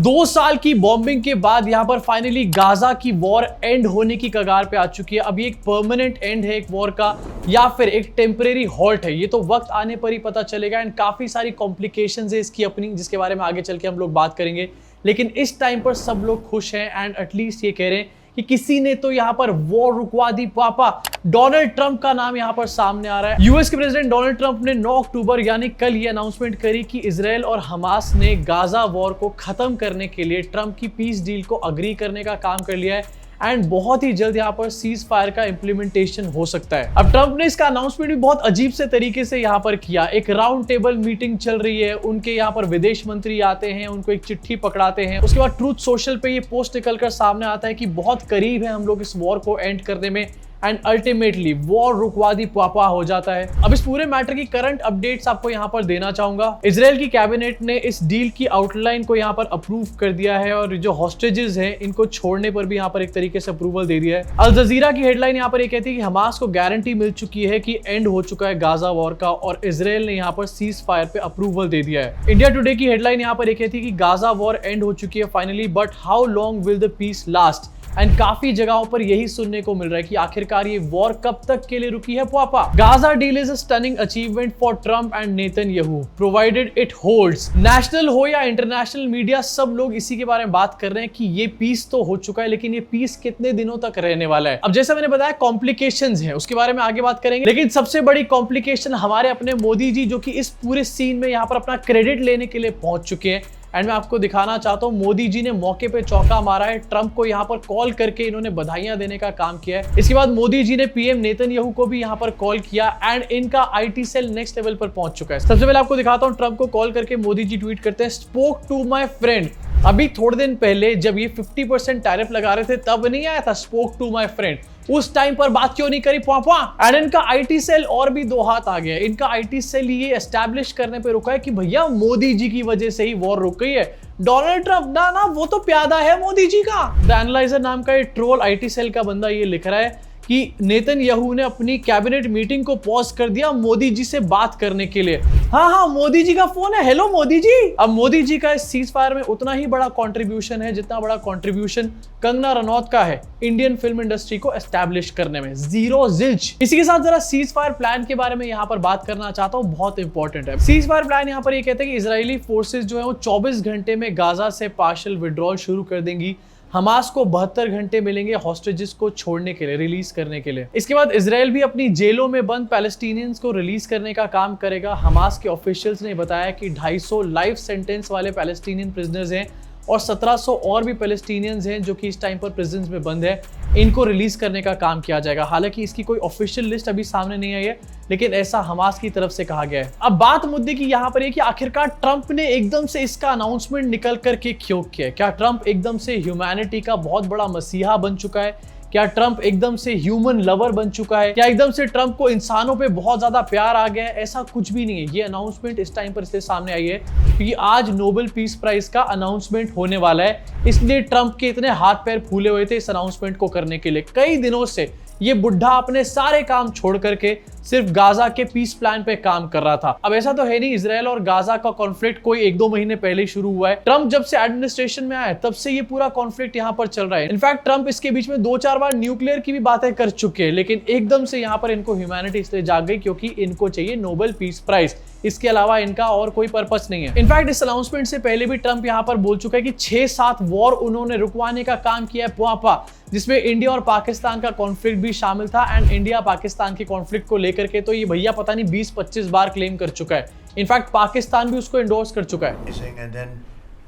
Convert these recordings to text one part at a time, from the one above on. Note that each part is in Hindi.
2 साल की बॉम्बिंग के बाद यहां पर फाइनली गाजा की वॉर एंड होने की कगार पे आ चुकी है। अभी एक परमानेंट एंड है एक वॉर का या फिर एक टेम्परेरी हॉल्ट है, ये तो वक्त आने पर ही पता चलेगा। एंड काफी सारी कॉम्प्लिकेशंस है इसकी अपनी, जिसके बारे में आगे चल के हम लोग बात करेंगे। लेकिन इस टाइम पर सब लोग खुश हैं एंड एटलीस्ट ये कह रहे हैं कि किसी ने तो यहां पर वॉर रुकवा दी पापा। डोनाल्ड ट्रंप का नाम यहां पर सामने आ रहा है। यूएस के प्रेसिडेंट डोनाल्ड ट्रंप ने 9 अक्टूबर यानी कल ये अनाउंसमेंट करी कि इजराइल और हमास ने गाजा वॉर को खत्म करने के लिए ट्रंप की पीस डील को अग्री करने का काम कर लिया है एंड बहुत ही जल्द यहां पर सीज फायर का इंप्लीमेंटेशन हो सकता है। अब ट्रंप ने इसका अनाउंसमेंट भी बहुत अजीब से तरीके से यहां पर किया। एक राउंड टेबल मीटिंग चल रही है, उनके यहां पर विदेश मंत्री आते हैं, उनको एक चिट्ठी पकड़ाते हैं। उसके बाद ट्रूथ सोशल पे ये पोस्ट निकलकर सामने आता है कि बहुत करीब है हम लोग इस वॉर को एंड करने में एंड अल्टीमेटली वॉर रुकवा दी पापा हो जाता है। अब इस पूरे मैटर की करंट अपडेट्स आपको यहां पर देना चाहूंगा। इजराइल की कैबिनेट ने इस डील की आउटलाइन को यहां पर अप्रूव कर दिया है और जो हॉस्टेजेस हैं इनको छोड़ने पर भी यहां पर एक तरीके से अप्रूवल दे दिया है। अल जजीरा की हेडलाइन यहां पर ये कहती है कि हमास को गारंटी मिल चुकी है कि एंड हो चुका है गाजा वॉर का और इजराइल ने यहां पर सीज फायर पे अप्रूवल दे दिया है। इंडिया टुडे की हेडलाइन यहां पर ये कहती है कि गाजा वॉर एंड हो चुकी है finally, but how long will the peace last. And काफी जगहों पर यही सुनने को मिल रहा है कि आखिरकार ये वॉर कब तक के लिए रुकी है पापा। Gaza deal is a stunning achievement for Trump and Netanyahu provided it holds. National हो या इंटरनेशनल मीडिया, सब लोग इसी के बारे में बात कर रहे हैं कि ये पीस तो हो चुका है, लेकिन ये पीस कितने दिनों तक रहने वाला है। अब जैसा मैंने बताया कॉम्प्लिकेशंस हैं, उसके बारे में आगे बात करेंगे। लेकिन सबसे बड़ी कॉम्प्लिकेशन हमारे अपने मोदी जी, जो कि इस पूरे सीन में यहाँ पर अपना क्रेडिट लेने के लिए पहुंच चुके हैं। एंड मैं आपको दिखाना चाहता हूं मोदी जी ने मौके पे चौका मारा है। ट्रंप को यहां पर कॉल करके इन्होंने बधाइयां देने का काम किया है। इसके बाद मोदी जी ने पीएम नेतन्याहू को भी यहां पर कॉल किया एंड इनका आईटी सेल नेक्स्ट लेवल पर पहुंच चुका है। सबसे पहले आपको दिखाता हूं, ट्रंप को कॉल करके मोदी जी ट्वीट करते हैं, स्पोक टू माय फ्रेंड। अभी थोड़े दिन पहले जब ये 50% टैरिफ लगा रहे थे तब नहीं आया था स्पोक टू माय फ्रेंड, उस टाइम पर बात क्यों नहीं करी पापा। एंड इनका आईटी सेल और भी दो हाथ आ गया। इनका आईटी सेल ये एस्टैब्लिश करने पे रुका है कि भैया मोदी जी की वजह से ही वॉर रुक गई है। डोनाल्ड ट्रंप ना वो तो प्यादा है मोदी जी का। द एनालाइजर नाम का ये ट्रोल आईटी सेल का बंदा ये लिख रहा है कि नेतन्याहू ने अपनी कैबिनेट मीटिंग को पॉज कर दिया मोदी जी से बात करने के लिए। हाँ मोदी जी का फोन है, हेलो मोदी जी। अब मोदी जी का इस सीज फायर में उतना ही बड़ा कंट्रीब्यूशन है जितना बड़ा कंट्रीब्यूशन कंगना रनौत का है इंडियन फिल्म इंडस्ट्री को एस्टैब्लिश करने में। Zero zilch. इसी के साथ जरा सीज फायर प्लान के बारे में यहाँ पर बात करना चाहता हूँ, बहुत इंपॉर्टेंट है। सीज फायर प्लान यहाँ पर ये कहते हैं कि इजरायली फोर्सेज जो है वो 24 घंटे में गाजा से पार्शियल विड्रॉल शुरू कर देंगी। हमास को 72 घंटे मिलेंगे हॉस्टेजेस को छोड़ने के लिए, रिलीज करने के लिए। इसके बाद इजराइल भी अपनी जेलों में बंद पैलेस्टीनियंस को रिलीज करने का काम करेगा। हमास के ऑफिशियल्स ने बताया कि 250 लाइफ सेंटेंस वाले पैलेस्टीनियन प्रिजनर्स हैं और 1700 और भी पैलेस्टीनियंस हैं जो कि इस टाइम पर प्रिजन्स में बंद है, इनको रिलीज करने का काम किया जाएगा। हालांकि इसकी कोई ऑफिशियल लिस्ट अभी सामने नहीं आई है, लेकिन ऐसा हमास की तरफ से कहा गया है। अब बात मुद्दे की यहाँ पर है कि आखिरकार ट्रंप ने एकदम से इसका अनाउंसमेंट निकल करके क्यों किया। क्या ट्रंप एकदम से ह्यूमैनिटी का बहुत बड़ा मसीहा बन चुका है? क्या ट्रंप एकदम से ह्यूमन लवर बन चुका है? क्या एकदम से ट्रंप को इंसानों पे बहुत ज्यादा प्यार आ गया है? ऐसा कुछ भी नहीं है। ये अनाउंसमेंट इस टाइम पर इसलिए सामने आई है क्योंकि आज नोबेल पीस प्राइज का अनाउंसमेंट होने वाला है, इसलिए ट्रंप के इतने हाथ पैर फूले हुए थे इस अनाउंसमेंट को करने के लिए। कई दिनों से ये बुढ़ा अपने सारे काम छोड़ करके सिर्फ गाजा के पीस प्लान पे काम कर रहा था। अब ऐसा तो है नहीं इजराइल और गाजा का कॉन्फ्लिक्ट कोई 1-2 महीने पहले शुरू हुआ है। ट्रंप जब से एडमिनिस्ट्रेशन में आया तब से ये पूरा कॉन्फ्लिक्ट यहाँ पर चल रहा है। इनफैक्ट ट्रंप इसके बीच में 2-4 बार न्यूक्लियर की भी बातें कर चुके हैं, लेकिन एकदम से यहाँ पर इनको ह्यूमैनिटी इसलिए जाग गई क्योंकि इनको चाहिए नोबेल पीस प्राइज। इसके अलावा इनका और कोई पर्पस नहीं है। इनफैक्ट इस अनाउंसमेंट से पहले भी ट्रंप यहाँ पर बोल चुका है कि 6-7 वॉर उन्होंने रुकवाने का काम किया है पापा, जिसमें इंडिया और पाकिस्तान का कॉन्फ्लिक्ट भी शामिल था। एंड इंडिया पाकिस्तान के कॉन्फ्लिक्ट को लेकर के तो ये भैया पता नहीं 20-25 बार क्लेम कर चुका है। इनफैक्ट पाकिस्तान भी उसको एंडोर्स कर चुका है। And then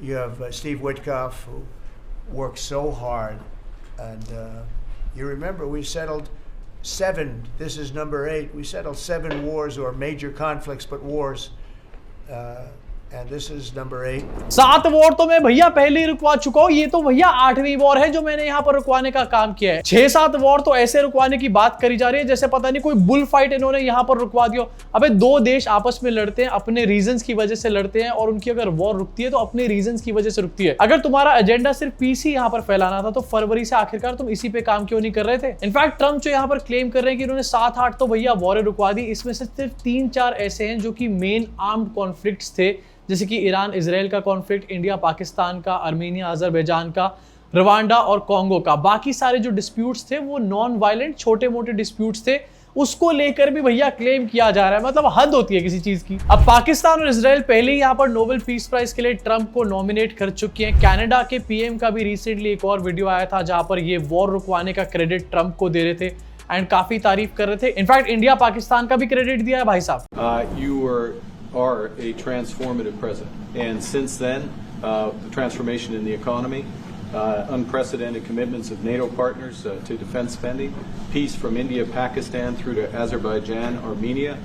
you have Steve Witkoff who worked so hard, and you remember we settled 7. This is number 8. We settled 7 wars or major conflicts, but wars. And this is number 8. 7 war तो मैं भैया पहले ही रुकवा चुका हूँ, ये तो भैया 8वीं वॉर है जो मैंने यहाँ पर रुकवाने का काम किया है। 6-7 वॉर तो ऐसे रुकवाने की बात करी जा रही है जैसे पता नहीं कोई बुल फाइट इन्होंने यहाँ पर रुकवा दिया। अबे 2 देश आपस में लड़ते हैं, अपने रीजंस की वजह से लड़ते हैं और उनकी अगर वॉर रुकती है तो अपने रीजंस की वजह से रुकती है। अगर तुम्हारा एजेंडा सिर्फ पीस ही यहाँ पर फैलाना था तो फरवरी से आखिरकार तुम इसी पे काम क्यों नहीं कर रहे थे? इनफैक्ट ट्रंप जो यहाँ पर क्लेम कर रहे हैं कि इन्होंने 7-8 तो भैया वॉरें रुकवा दी, इसमें से सिर्फ 3-4 ऐसे हैं जो कि मेन आर्म्ड कॉन्फ्लिक्ट्स थे जैसे कि ईरान इजराइल का कॉन्फ्लिक्ट, इंडिया पाकिस्तान का, आर्मेनिया अजरबैजान का, रवांडा और कॉन्गो का। बाकी सारे जो डिस्प्यूट्स थे वो नॉन वायलेंट छोटे मोटे डिस्प्यूट्स थे, उसको लेकर भी भैया क्लेम किया जा रहा है। मतलब हद होती है किसी चीज की। अब पाकिस्तान और इजराइल पहले ही यहाँ पर नोबेल पीस प्राइज के लिए ट्रंप को नॉमिनेट कर चुके हैं। कनाडा के पीएम का भी रिसेंटली एक और वीडियो आया था जहां पर ये वॉर रुकवाने का क्रेडिट ट्रंप को दे रहे थे एंड काफी तारीफ कर रहे थे। इनफैक्ट इंडिया पाकिस्तान का भी क्रेडिट दिया है भाई साहब। You are a transformative president, and since then, the transformation in the economy, unprecedented commitments of NATO partners to defense spending, peace from India, Pakistan through to Azerbaijan, Armenia,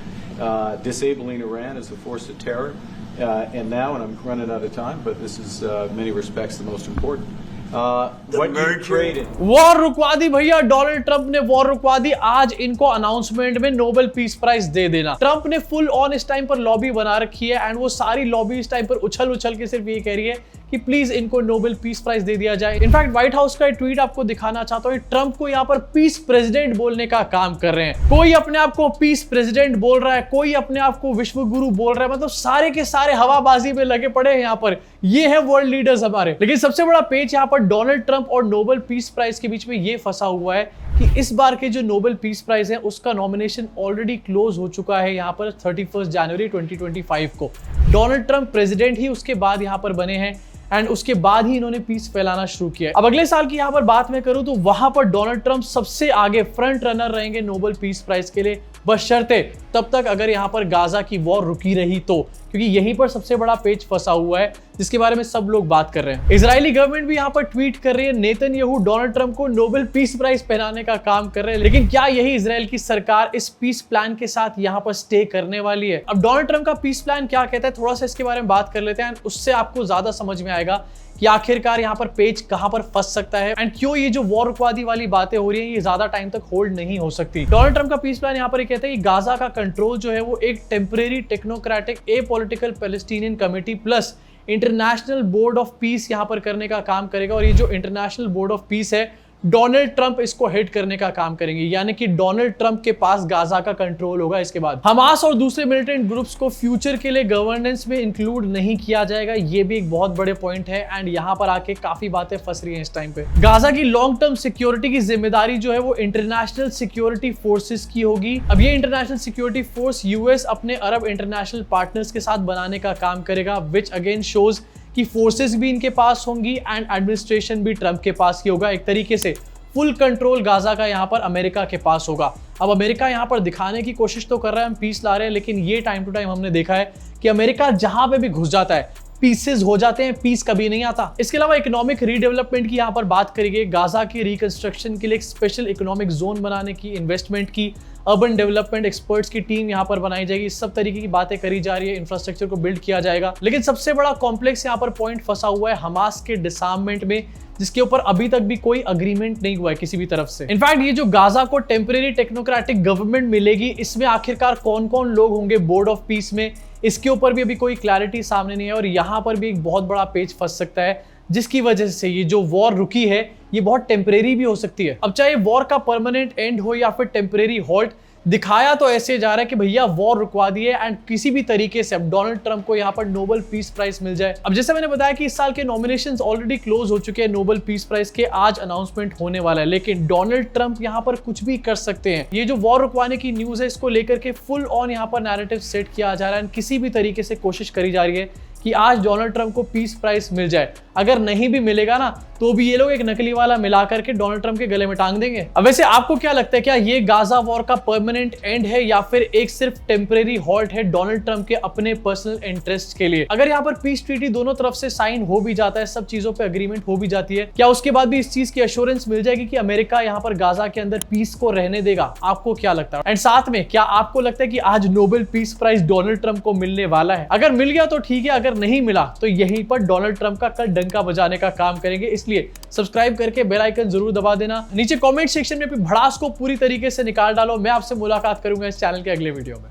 disabling Iran as a force of terror, and now, and I'm running out of time, but this is many respects the most important. What you created. War रुकवा दी भैया, डोनाल्ड ट्रंप ने वॉर रुकवा दी। आज इनको अनाउंसमेंट में नोबेल पीस प्राइज दे देना। ट्रंप ने फुल ऑन इस टाइम पर लॉबी बना रखी है एंड वो सारी लॉबी इस टाइम पर उछल के सिर्फ ये कह रही है कि प्लीज इनको नोबेल पीस प्राइज दे दिया जाए। इनफैक्ट व्हाइट हाउस का ट्वीट आपको दिखाना चाहता हूँ। ट्रंप को यहाँ पर पीस प्रेसिडेंट बोलने का काम कर रहे हैं। कोई अपने आप को पीस प्रेसिडेंट बोल रहा है, कोई अपने आप को विश्व गुरु बोल रहा है। मतलब सारे के सारे हवाबाजी में लगे पड़े हैं यहाँ पर। ये है वर्ल्ड लीडर्स हमारे। लेकिन सबसे बड़ा पेच यहाँ पर डोनाल्ड ट्रंप और नोबेल पीस प्राइज के बीच में ये फंसा हुआ है कि इस बार के जो नोबेल पीस प्राइज है उसका नॉमिनेशन ऑलरेडी क्लोज हो चुका है यहाँ पर 31 जनवरी 2025 को। डोनाल्ड ट्रंप प्रेसिडेंट ही उसके बाद यहाँ पर बने हैं एंड उसके बाद ही इन्होंने पीस फैलाना शुरू किया। अब अगले साल की यहाँ पर बात मैं करूं तो वहां पर डोनाल्ड ट्रंप सबसे आगे फ्रंट रनर रहेंगे नोबेल पीस प्राइज के लिए, बशर्ते तब तक अगर यहाँ पर गाजा की वॉर रुकी रही तो, क्योंकि यहीं पर सबसे बड़ा पेच फंसा हुआ है जिसके बारे में सब लोग बात कर रहे हैं। इजरायली गवर्नमेंट भी यहाँ पर ट्वीट कर रही है, नेतन्याहू डोनाल्ड ट्रंप को नोबेल पीस प्राइज पहनाने का काम कर रहे हैं। लेकिन क्या यही इजराइल की सरकार इस पीस प्लान के साथ यहाँ पर स्टे करने वाली है? अब डोनाल्ड ट्रंप का पीस प्लान क्या कहता है, थोड़ा सा इसके बारे में बात कर लेते हैं, उससे आपको ज्यादा समझ में आएगा कि आखिरकार यहाँ पर पेज कहां पर फंस सकता है एंड क्यों ये जो वॉर रुकवादी वाली बातें हो रही हैं ये ज्यादा टाइम तक होल्ड नहीं हो सकती। डोनाल्ड ट्रंप का पीस प्लान यहाँ पर कहता है कि गाजा का कंट्रोल जो है वो एक temporary technocratic A political Palestinian committee plus international board of peace यहाँ पर करने का काम करेगा। और ये जो इंटरनेशनल बोर्ड ऑफ पीस है डोनाल्ड ट्रंप इसको हेड करने का काम करेंगे, यानी कि डोनाल्ड ट्रंप के पास गाजा का कंट्रोल होगा। इसके बाद हमास और दूसरे मिलिटेंट ग्रुप्स को फ्यूचर के लिए गवर्नेंस में इंक्लूड नहीं किया जाएगा। ये भी एक बहुत बड़े पॉइंट है एंड यहाँ पर आके काफी बातें फंस रही हैं इस टाइम पे। गाजा की लॉन्ग टर्म सिक्योरिटी की जिम्मेदारी जो है वो इंटरनेशनल सिक्योरिटी फोर्सेस की होगी। अब ये इंटरनेशनल सिक्योरिटी फोर्स यूएस अपने अरब इंटरनेशनल पार्टनर्स के साथ बनाने का काम करेगा, विच अगेन शोज कि फोर्सेस भी इनके पास होंगी एंड एडमिनिस्ट्रेशन भी ट्रंप के पास ही होगा। एक तरीके से फुल कंट्रोल गाजा का यहाँ पर अमेरिका के पास होगा। अब अमेरिका यहाँ पर दिखाने की कोशिश तो कर रहा है हम पीस ला रहे हैं, लेकिन ये टाइम टू टाइम हमने देखा है कि अमेरिका जहां पे भी घुस जाता है पीसेस हो जाते हैं, पीस कभी नहीं आता। इसके अलावा इकोनॉमिक रीडेवलपमेंट की यहाँ पर बात करेंगे, गाजा की रिकंस्ट्रक्शन के लिए एक स्पेशल इकोनॉमिक जोन बनाने की, इन्वेस्टमेंट की, अर्बन डेवलपमेंट एक्सपर्ट्स की टीम यहाँ पर बनाई जाएगी। इस सब तरीके की बातें करी जा रही है, इंफ्रास्ट्रक्चर को बिल्ड किया जाएगा। लेकिन सबसे बड़ा कॉम्प्लेक्स यहाँ पर पॉइंट फंसा हुआ है हमास के डिसआर्ममेंट में, जिसके ऊपर अभी तक भी कोई अग्रीमेंट नहीं हुआ है किसी भी तरफ से। इनफैक्ट ये जो गाजा को टेम्परेरी टेक्नोक्रेटिक गवर्नमेंट मिलेगी, इसमें आखिरकार कौन कौन लोग होंगे बोर्ड ऑफ पीस में, इसके ऊपर भी अभी कोई क्लैरिटी सामने नहीं है। और यहाँ पर भी एक बहुत बड़ा पेच फंस सकता है, जिसकी वजह से ये जो वॉर रुकी है ये बहुत टेम्परेरी भी हो सकती है। अब चाहे वॉर का परमानेंट एंड हो या फिर टेम्परेरी हॉल्ट, दिखाया तो ऐसे जा रहा है कि भैया वॉर रुकवा दी है एंड किसी भी तरीके से अब डोनाल्ड ट्रंप को यहाँ पर नोबेल पीस प्राइज मिल जाए। अब जैसे मैंने बताया कि इस साल के नॉमिनेशंस ऑलरेडी क्लोज हो चुके हैं नोबेल पीस प्राइज के, आज अनाउंसमेंट होने वाला है। लेकिन डोनाल्ड ट्रंप यहाँ पर कुछ भी कर सकते हैं। ये जो वॉर रुकवाने की न्यूज है इसको लेकर के फुल ऑन यहाँ पर नैरेटिव सेट किया जा रहा है, किसी भी तरीके से कोशिश करी जा रही है कि आज डोनाल्ड ट्रंप को पीस प्राइज मिल जाए। अगर नहीं भी मिलेगा ना तो भी ये लोग एक नकली वाला मिला करके डोनाल्ड ट्रंप के गले में टांग देंगे। अब वैसे आपको क्या लगता है, क्या ये गाजा वॉर का परमानेंट एंड है या फिर एक सिर्फ टेम्परेरी हॉल्ट है डोनाल्ड ट्रंप के अपने पर्सनल इंटरेस्ट के लिए? अगर यहाँ पर पीस ट्रीटी दोनों तरफ से साइन हो भी जाता है, सब चीजों पे अग्रीमेंट हो भी जाती है, क्या उसके बाद भी इस चीज की एश्योरेंस मिल जाएगी कि अमेरिका यहाँ पर गाजा के अंदर पीस को रहने देगा? आपको क्या लगता है? एंड साथ में क्या आपको लगता है कि आज Nobel peace prize Donald Trump को मिलने वाला है? अगर मिल गया तो ठीक है, अगर नहीं मिला तो यहीं पर डोनाल्ड ट्रंप का कल डंका बजाने का काम करेंगे। इसलिए सब्सक्राइब करके बेल आइकन जरूर दबा देना। नीचे कमेंट सेक्शन में भी भड़ास को पूरी तरीके से निकाल डालो। मैं आपसे मुलाकात करूंगा इस चैनल के अगले वीडियो में।